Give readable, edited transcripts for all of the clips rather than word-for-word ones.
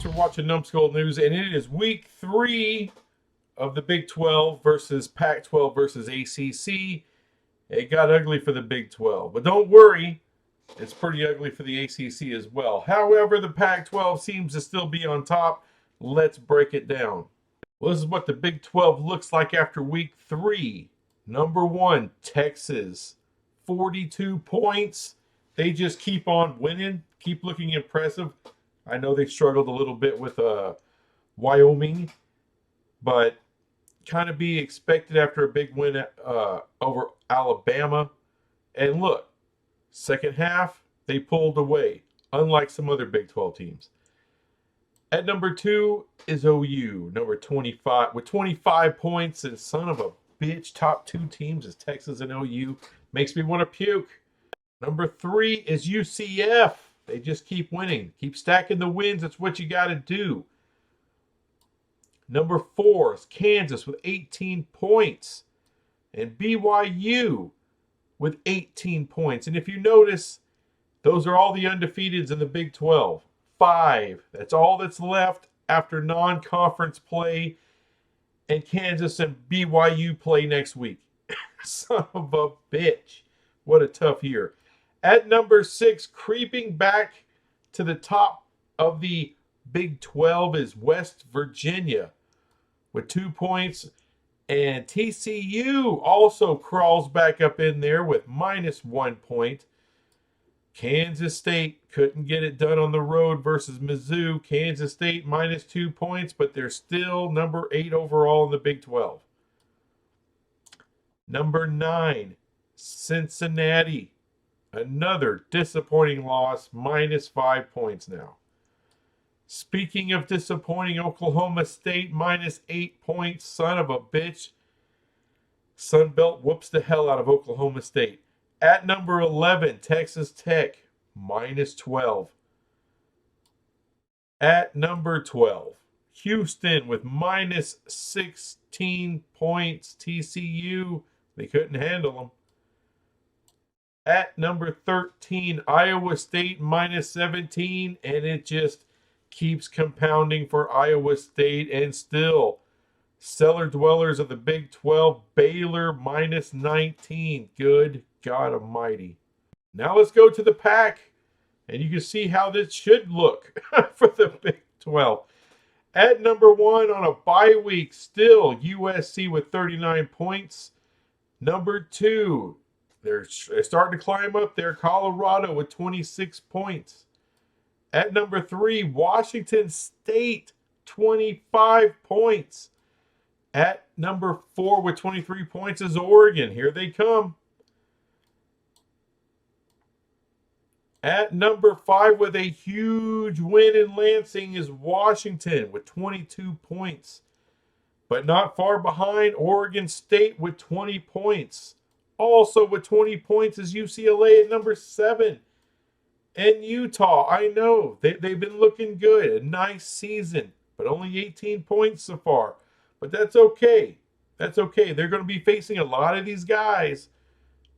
Thanks for watching Numbskull News, and it is week 3 of the Big 12 versus Pac-12 versus ACC. It got ugly for the Big 12, but don't worry, it's pretty ugly for the ACC as well. However, the Pac-12 seems to still be on top. Let's break it down. Well, this is what the Big 12 looks like after week 3. Number 1, Texas, 42 points. They just keep on winning, keep looking impressive. I know they struggled a little bit with Wyoming, but kind of be expected after a big win over Alabama. And look, second half, they pulled away, unlike some other Big 12 teams. At number 2 is OU, number 25, with 25 points. And son of a bitch, top 2 teams is Texas and OU. Makes me want to puke. Number 3 is UCF. They just keep winning. Keep stacking the wins. That's what you got to do. Number 4 is Kansas with 18 points. And BYU with 18 points. And if you notice, those are all the undefeateds in the Big 12. 5. That's all that's left after non-conference play. And Kansas and BYU play next week. Son of a bitch. What a tough year. At number 6, creeping back to the top of the Big 12 is West Virginia with 2 points. And TCU also crawls back up in there with -1 point. Kansas State couldn't get it done on the road versus Mizzou. Kansas State -2 points, but they're still number 8 overall in the Big 12. Number 9, Cincinnati. Another disappointing loss, -5 points now. Speaking of disappointing, Oklahoma State -8 points. Son of a bitch. Sunbelt whoops the hell out of Oklahoma State. At number 11, Texas Tech, -12. At number 12, Houston with -16 points. TCU, they couldn't handle them. At number 13, Iowa State -17, and it just keeps compounding for Iowa State. And still, cellar dwellers of the Big 12, Baylor -19. Good God Almighty. Now let's go to the Pac, and you can see how this should look for the Big 12. At number 1 on a bye week, still USC with 39 points. Number 2, they're starting to climb up there. Colorado with 26 points. At number 3, Washington State, 25 points. At number 4 with 23 points is Oregon. Here they come. At number 5 with a huge win in Lansing is Washington with 22 points. But not far behind, Oregon State with 20 points. Also with 20 points is UCLA at number 7. And Utah, I know, they've been looking good. A nice season, but only 18 points so far. But that's okay. That's okay. They're going to be facing a lot of these guys,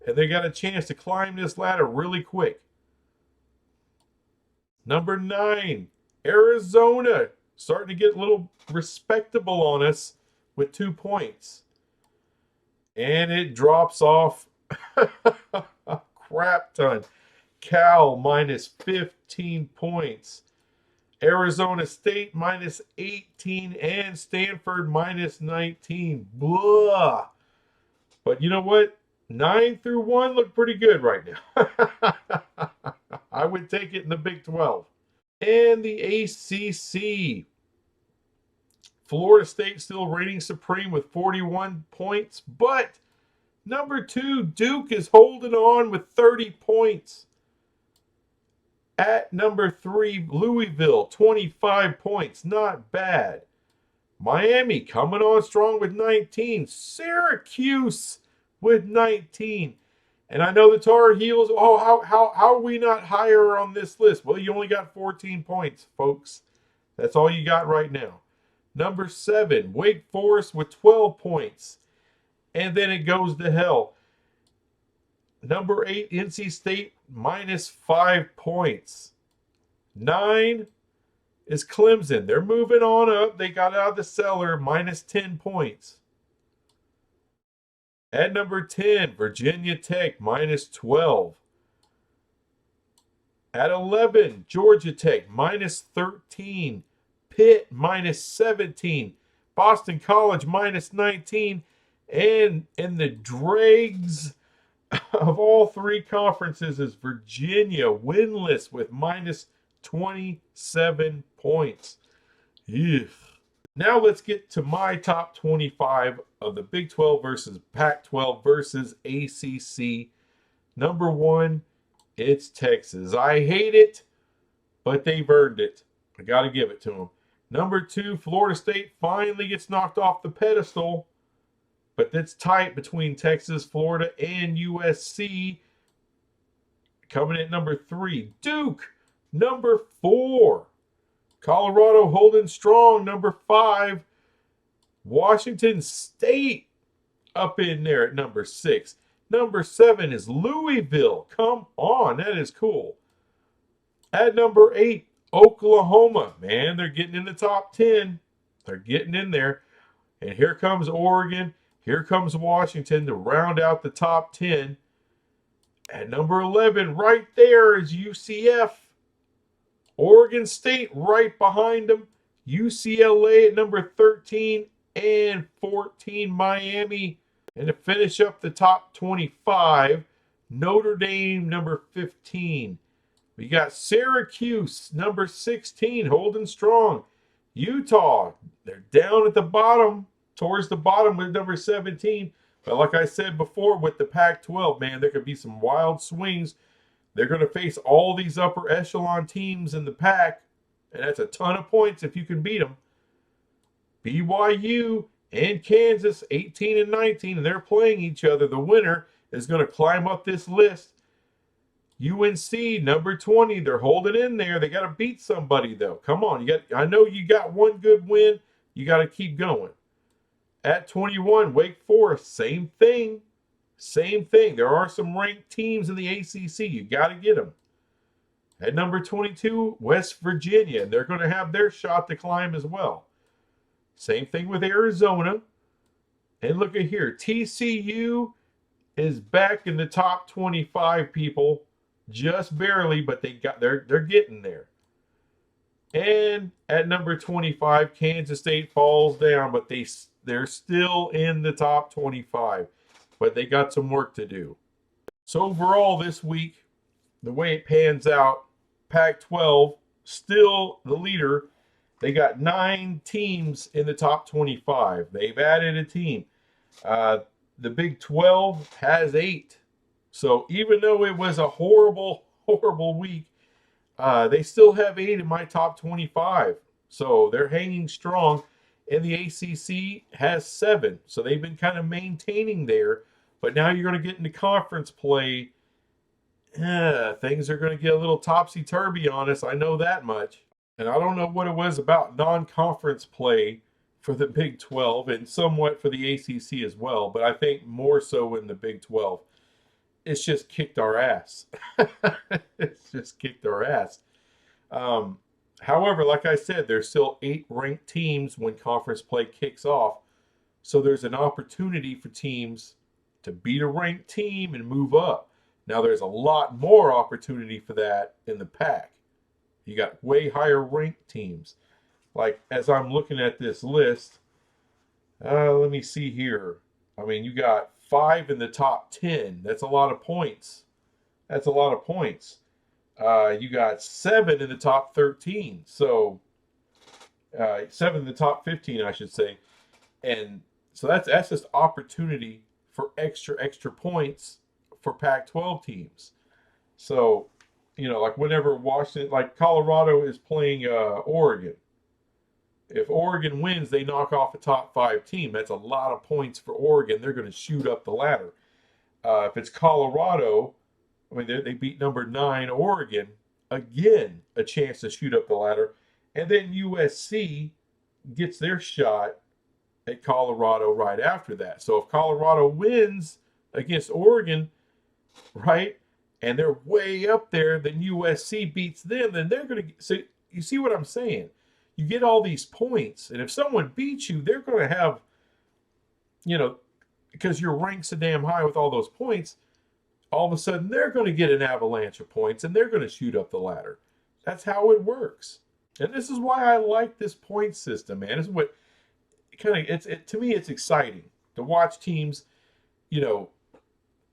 and they got a chance to climb this ladder really quick. Number 9, Arizona, starting to get a little respectable on us with 2 points. And it drops off a crap ton. Cal -15 points. Arizona State -18 and Stanford -19. Blah. But you know what? 9 through 1 look pretty good right now. I would take it in the Big 12. And the ACC. Florida State still reigning supreme with 41 points. But number 2, Duke is holding on with 30 points. At number 3, Louisville, 25 points. Not bad. Miami coming on strong with 19. Syracuse with 19. And I know the Tar Heels, how are we not higher on this list? Well, you only got 14 points, folks. That's all you got right now. Number 7, Wake Forest with 12 points. And then it goes to hell. Number 8, NC State -5 points. 9, is Clemson. They're moving on up. They got out of the cellar, minus 10 points. At number 10, Virginia Tech, minus 12. At 11, Georgia Tech, minus 13. Pitt, minus 17. Boston College, minus 19. And in the dregs of all three conferences is Virginia, winless with minus 27 points. Eugh. Now let's get to my top 25 of the Big 12 versus Pac-12 versus ACC. Number 1, it's Texas. I hate it, but they've earned it. I got to give it to them. Number 2, Florida State finally gets knocked off the pedestal, but it's tight between Texas, Florida, and USC. Coming at number 3, Duke. Number 4, Colorado holding strong. Number 5, Washington State up in there at number 6. Number 7 is Louisville. Come on, that is cool. At number 8, Oklahoma. Man, they're getting in the top 10. They're getting in there. And here comes Oregon. Here comes Washington to round out the top 10. At number 11, right there is UCF. Oregon State right behind them. UCLA at number 13 and 14, Miami. And to finish up the top 25, Notre Dame number 15. We got Syracuse number 16 holding strong. Utah, they're down at the bottom, towards the bottom with number 17. But like I said before with the Pac-12, man, there could be some wild swings. They're going to face all these upper echelon teams in the Pac, and that's a ton of points if you can beat them. BYU and Kansas, 18 and 19, and they're playing each other. The winner is going to climb up this list. UNC, number 20, they're holding in there. They got to beat somebody, though. Come on. I know you got one good win. You got to keep going. At 21, Wake Forest, same thing. Same thing. There are some ranked teams in the ACC. You got to get them. At number 22, West Virginia. And they're going to have their shot to climb as well. Same thing with Arizona. And look at here. TCU is back in the top 25, people. Just barely, but they're getting there. And at number 25, Kansas State falls down, but they're still in the top 25. But they got some work to do. So overall this week, the way it pans out, Pac-12 still the leader. They got 9 teams in the top 25. They've added a team. The Big 12 has 8. So even though it was a horrible, horrible week, they still have 8 in my top 25. So they're hanging strong. And the ACC has 7. So they've been kind of maintaining there. But now you're going to get into conference play. Things are going to get a little topsy-turvy on us. I know that much. And I don't know what it was about non-conference play for the Big 12 and somewhat for the ACC as well. But I think more so in the Big 12. It's just kicked our ass. It's just kicked our ass. However, like I said, there's still 8 ranked teams when conference play kicks off. So there's an opportunity for teams to beat a ranked team and move up. Now there's a lot more opportunity for that in the Pac. You got way higher ranked teams. Like as I'm looking at this list, let me see here. I mean, you got 5 in the top 10. That's a lot of points. That's a lot of points. You got 7 in the top 13. So 7 in the top 15, I should say. And so that's just opportunity for extra points for Pac-12 teams. So, you know, like whenever Washington, like Colorado is playing Oregon. If Oregon wins, they knock off a top 5 team. That's a lot of points for Oregon. They're going to shoot up the ladder. If it's Colorado, I mean, they beat number 9 Oregon. Again, a chance to shoot up the ladder. And then USC gets their shot at Colorado right after that. So if Colorado wins against Oregon, right, and they're way up there, then USC beats them, then they're going to. So you see what I'm saying? you get all these points, and if someone beats you, they're going to have, you know, because you're ranked so damn high with all those points, all of a sudden they're going to get an avalanche of points and they're going to shoot up the ladder. That's how it works. And this is why I like this point system, man. This is what to me, it's exciting to watch teams, you know,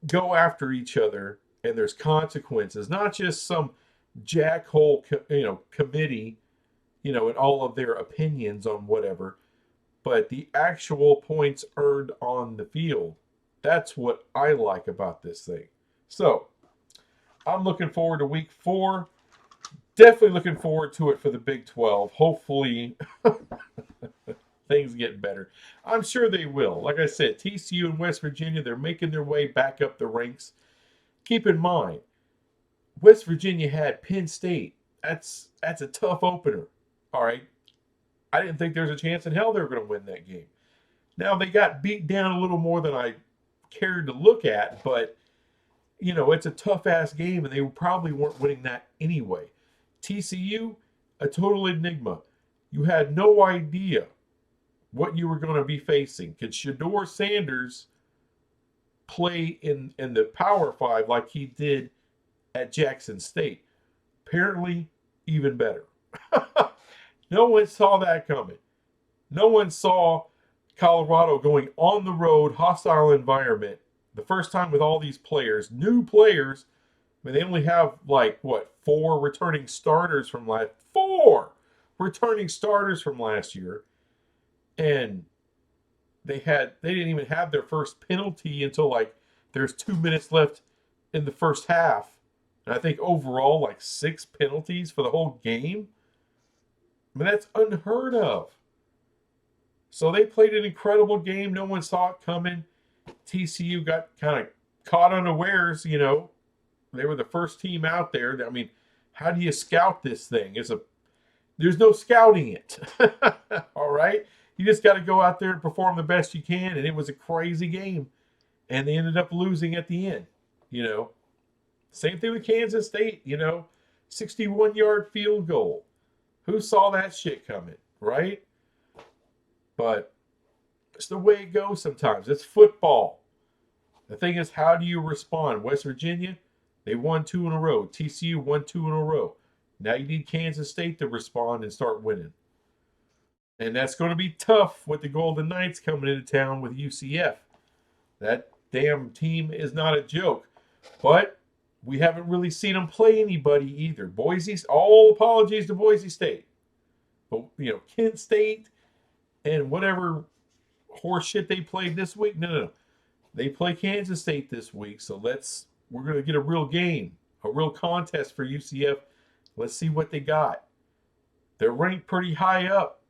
go after each other, and there's consequences, not just some jackhole, committee, and all of their opinions on whatever, but the actual points earned on the field. That's what I like about this thing. So I'm looking forward to week 4. Definitely looking forward to it for the Big 12. Hopefully things get better. I'm sure they will. Like I said, TCU and West Virginia, they're making their way back up the ranks. Keep in mind, West Virginia had Penn State. That's a tough opener. All right. I didn't think there was a chance in hell they were going to win that game. Now, they got beat down a little more than I cared to look at, but, it's a tough-ass game, and they probably weren't winning that anyway. TCU, a total enigma. You had no idea what you were going to be facing. Could Shedeur Sanders play in the Power 5 like he did at Jackson State? Apparently, even better. No one saw that coming. No one saw Colorado going on the road, hostile environment, the first time with all these players, new players. I mean, they only have 4 returning starters from last year, and they didn't even have their first penalty until there's 2 minutes left in the first half, and I think overall 6 penalties for the whole game. I mean, that's unheard of. So they played an incredible game. No one saw it coming. TCU got kind of caught unawares, They were the first team out there. I mean, how do you scout this thing? There's no scouting it. All right? You just got to go out there and perform the best you can, and it was a crazy game. And they ended up losing at the end, Same thing with Kansas State, 61-yard field goal. Who saw that shit coming, right? But it's the way it goes sometimes. It's football. The thing is, how do you respond? West Virginia, they won 2 in a row. TCU won 2 in a row. Now you need Kansas State to respond and start winning. And that's going to be tough with the Golden Knights coming into town with UCF. That damn team is not a joke. But we haven't really seen them play anybody either. All apologies to Boise State. But, Kent State and whatever horse shit they played this week. No. They play Kansas State this week. So we're going to get a real game, a real contest for UCF. Let's see what they got. They're ranked pretty high up.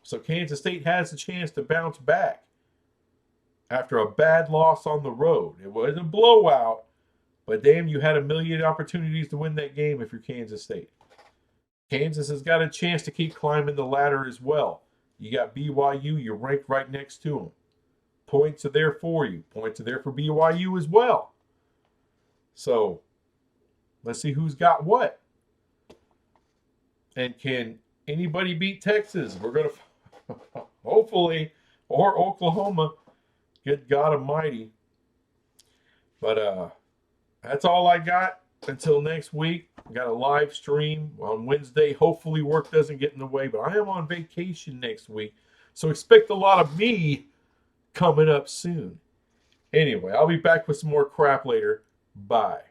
So Kansas State has a chance to bounce back after a bad loss on the road. It wasn't a blowout, but damn, you had a million opportunities to win that game if you're Kansas State. Kansas has got a chance to keep climbing the ladder as well. You got BYU, you're ranked right next to them. Points are there for you. Points are there for BYU as well. So, let's see who's got what. And can anybody beat Texas? We're going to, hopefully, or Oklahoma. Good God Almighty. But that's all I got until next week. Got a live stream on Wednesday. Hopefully work doesn't get in the way, but I am on vacation next week. So expect a lot of me coming up soon. Anyway, I'll be back with some more crap later. Bye.